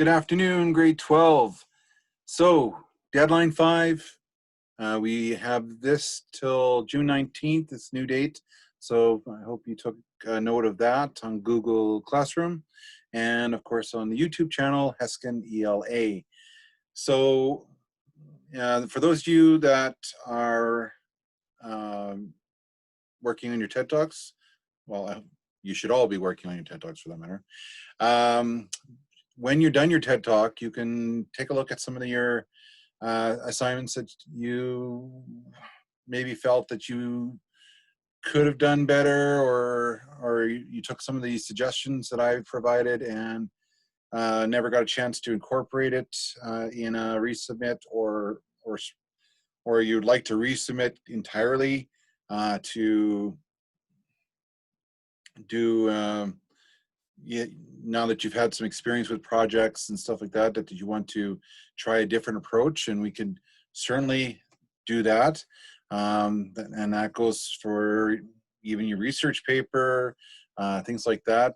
Good afternoon, grade 12. So, deadline 5, we have this till June 19th, this new date. So I hope you took note of that on Google Classroom and of course on the YouTube channel, Heskin ELA. So for those of you that are working on your TED Talks, well, you should all be working on your TED Talks for that matter. When you're done your TED Talk, you can take a look at some of your assignments that you maybe felt that you could have done better, or you took some of these suggestions that I've provided and never got a chance to incorporate it in a resubmit, or you'd like to resubmit entirely to do now that you've had some experience with projects and stuff like that, that you want to try a different approach, and we can certainly do that. And that goes for even your research paper, things like that.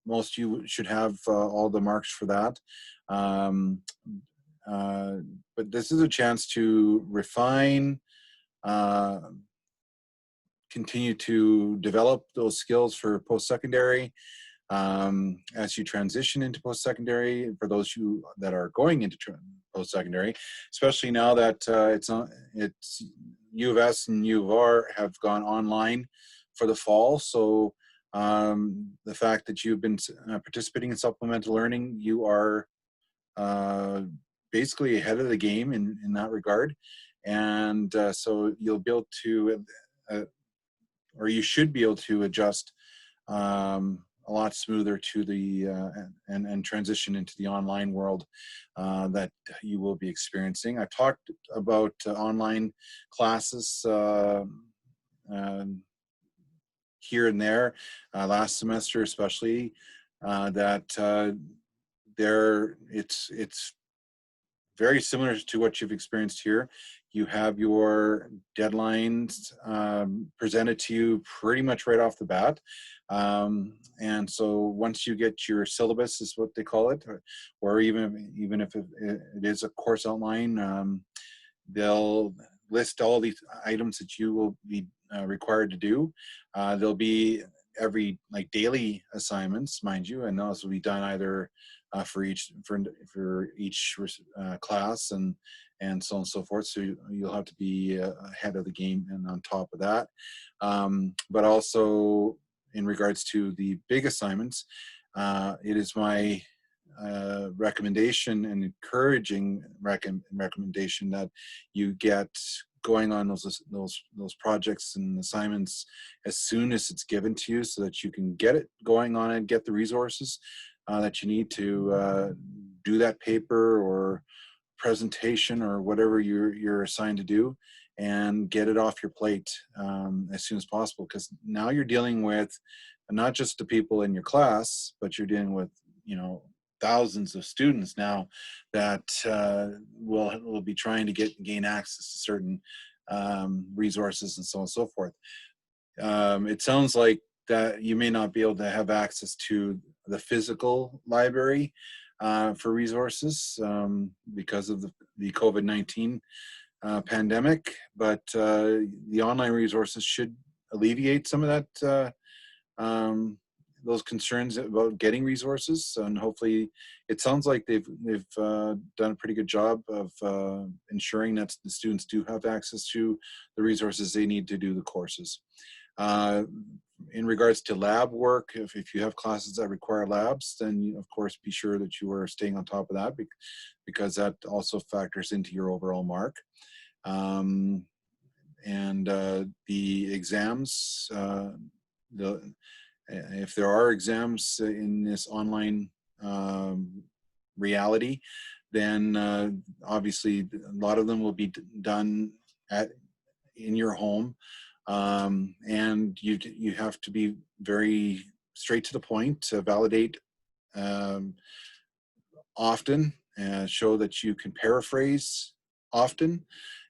Most you should have all the marks for that. But this is a chance to refine, continue to develop those skills for post-secondary. As you transition into post-secondary, for those you that are going into post-secondary, especially now that it's U of S and U of R have gone online for the fall. So the fact that you've been participating in supplemental learning, you are basically ahead of the game in that regard. And so you'll be able to, or you should be able to adjust a lot smoother to the and transition into the online world that you will be experiencing. I talked about online classes here and there last semester, especially that it's very similar to what you've experienced here. You have your deadlines presented to you pretty much right off the bat. And so once you get your syllabus, is what they call it, or even if it is a course outline, they'll list all these items that you will be required to do. There'll be daily assignments, mind you, and those will be done either for each class and so on and so forth. So you'll have to be ahead of the game and on top of that. But also in regards to the big assignments, it is my recommendation and encouraging recommendation that you get going on those projects and assignments as soon as it's given to you, so that you can get it going on and get the resources that you need to do that paper or presentation or whatever you're assigned to do, and get it off your plate as soon as possible, because now you're dealing with not just the people in your class, but you're dealing with thousands of students now that will be trying to gain access to certain resources and so on and so forth. It sounds like that you may not be able to have access to the physical library for resources because of the COVID-19 pandemic, but the online resources should alleviate some of that those concerns about getting resources, and hopefully it sounds like they've done a pretty good job of ensuring that the students do have access to the resources they need to do the courses. In regards to lab work, if you have classes that require labs, then you, of course, be sure that you are staying on top of that, because that also factors into your overall mark. And the exams, if there are exams in this online reality, then obviously a lot of them will be done in your home, and you have to be very straight to the point to validate often, show that you can paraphrase often,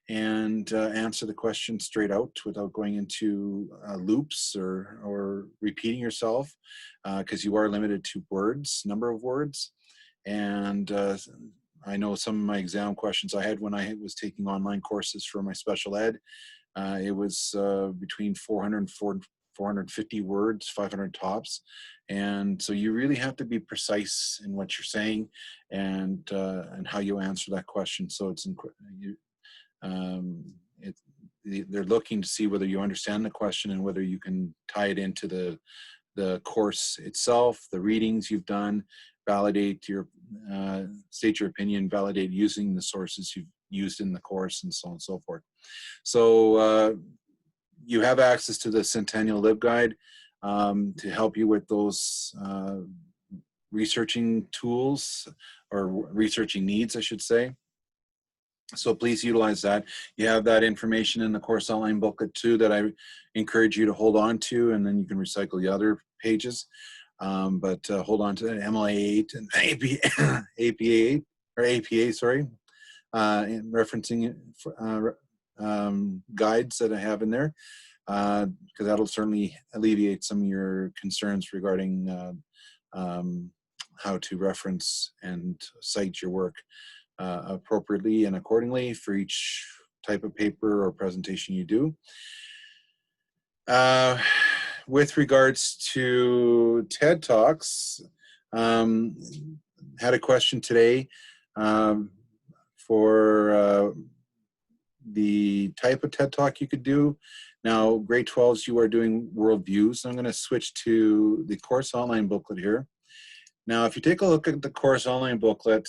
and answer the question straight out without going into loops or repeating yourself, because you are limited to number of words. And I know some of my exam questions I had when I was taking online courses for my special ed. It was between 400 and 450 words, 500 tops. And so you really have to be precise in what you're saying and how you answer that question. So it's um, it, they're looking to see whether you understand the question and whether you can tie it into the course itself, the readings you've done, validate your, state your opinion, validate using the sources you've used in the course, and so on and so forth. So you have access to the Centennial LibGuide to help you with those researching tools, or researching needs, I should say. So please utilize that. You have that information in the course outline booklet too that I encourage you to hold on to, and then you can recycle the other pages. But hold on to that MLA 8 and APA 8 or APA, sorry, in referencing guides that I have in there, because that'll certainly alleviate some of your concerns regarding how to reference and cite your work appropriately and accordingly for each type of paper or presentation you do. With regards to TED Talks, had a question today for the type of TED Talk you could do. Now, grade 12s, you are doing worldviews. So I'm going to switch to the course online booklet here. Now, if you take a look at the course online booklet,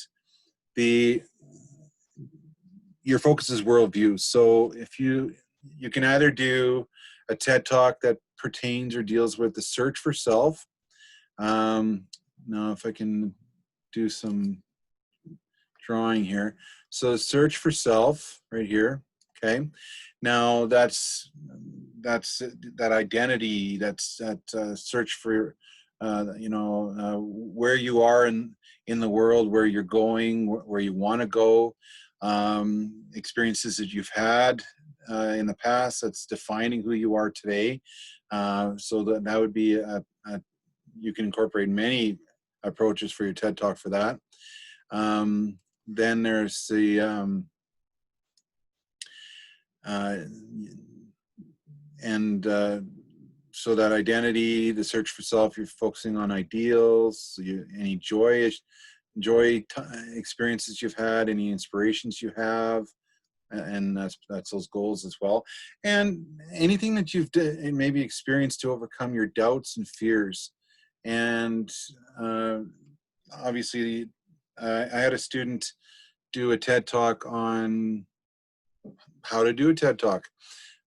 your focus is worldview. So if you can either do a TED Talk that pertains or deals with the search for self. Now, if I can do some drawing here. So search for self right here. Okay. Now that's that identity. That's that search for where you are in the world, where you're going, where you want to go, experiences that you've had in the past that's defining who you are today. So that would be you can incorporate many approaches for your TED Talk for that. Then there's the so that identity, the search for self, you're focusing on ideals, any joy experiences you've had, any inspirations you have, and that's those goals as well, and anything that you've maybe experienced to overcome your doubts and fears. And obviously, I had a student do a TED Talk on how to do a TED Talk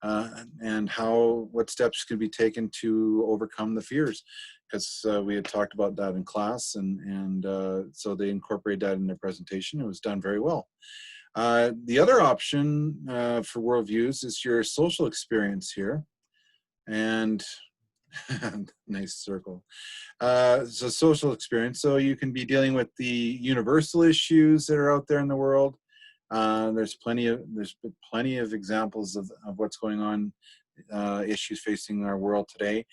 and what steps could be taken to overcome the fears, because we had talked about that in class, and so they incorporated that in their presentation. It was done very well. The other option for worldviews is your social experience here, and nice circle. So social experience. So you can be dealing with the universal issues that are out there in the world. There's plenty of examples of what's going on, issues facing our world today.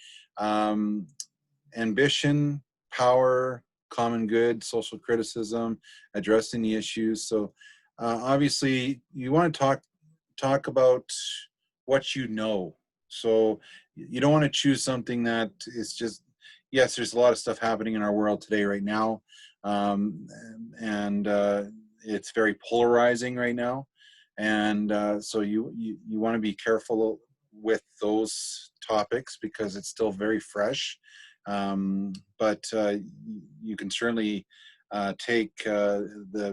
Ambition, power, common good, social criticism, addressing the issues. So obviously you want to talk about what you know. So you don't want to choose something that is just, yes, there's a lot of stuff happening in our world today right now. And it's very polarizing right now. And so you want to be careful with those topics because it's still very fresh. But you can certainly take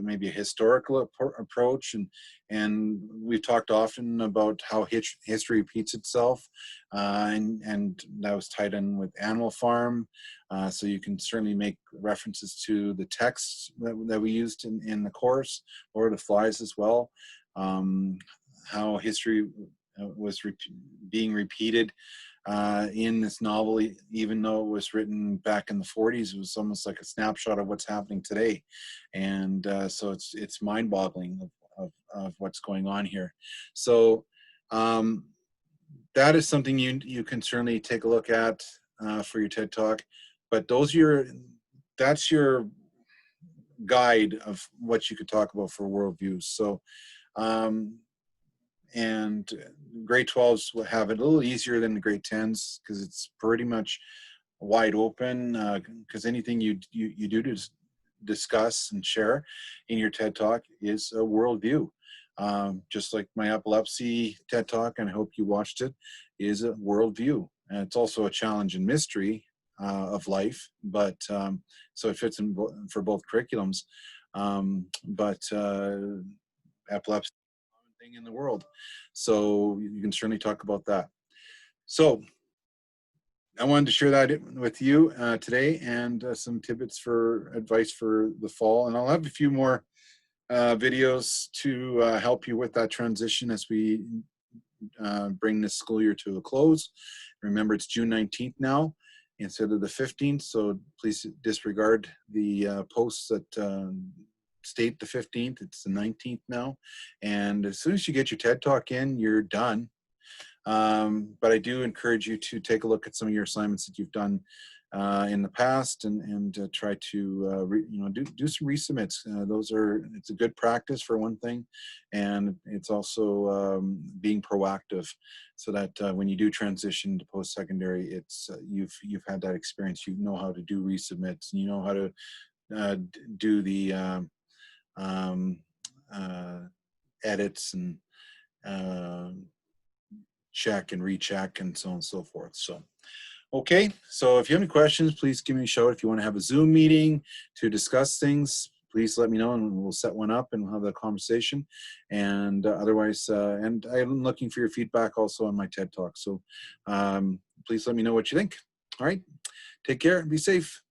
maybe a historical approach, and we've talked often about how history repeats itself, and that was tied in with Animal Farm. So you can certainly make references to the texts that we used in the course, Lord of the Flies as well. How history was being repeated in this novel, even though it was written back in the 40s. It was almost like a snapshot of what's happening today, and so it's mind-boggling of what's going on here. So that is something you can certainly take a look at for your TED Talk. But that's your guide of what you could talk about for worldviews. So, and grade 12s will have it a little easier than the grade 10s because it's pretty much wide open, because anything you do to discuss and share in your TED Talk is a worldview. Just like my epilepsy TED Talk, and I hope you watched it, is a worldview. And it's also a challenge and mystery of life, but so it fits in for both curriculums. But epilepsy is a common thing in the world, so you can certainly talk about that. So I wanted to share that with you today, and some tidbits for advice for the fall. And I'll have a few more videos to help you with that transition as we bring this school year to a close. Remember, it's June 19th now instead of the 15th, so please disregard the posts that state the 15th. It's the 19th now, and as soon as you get your TED Talk in, you're done. But I do encourage you to take a look at some of your assignments that you've done in the past, and try to do some resubmits. It's a good practice for one thing, and it's also being proactive, so that when you do transition to post-secondary, it's you've had that experience. You know how to do resubmits, and you know how to do the edits and check and recheck and so on and so forth. So, okay, so if you have any questions, please give me a shout. If you want to have a Zoom meeting to discuss things, please let me know, and we'll set one up and we'll have that conversation. And otherwise, and I'm looking for your feedback also on my TED Talk. So please let me know what you think. All right, take care and be safe.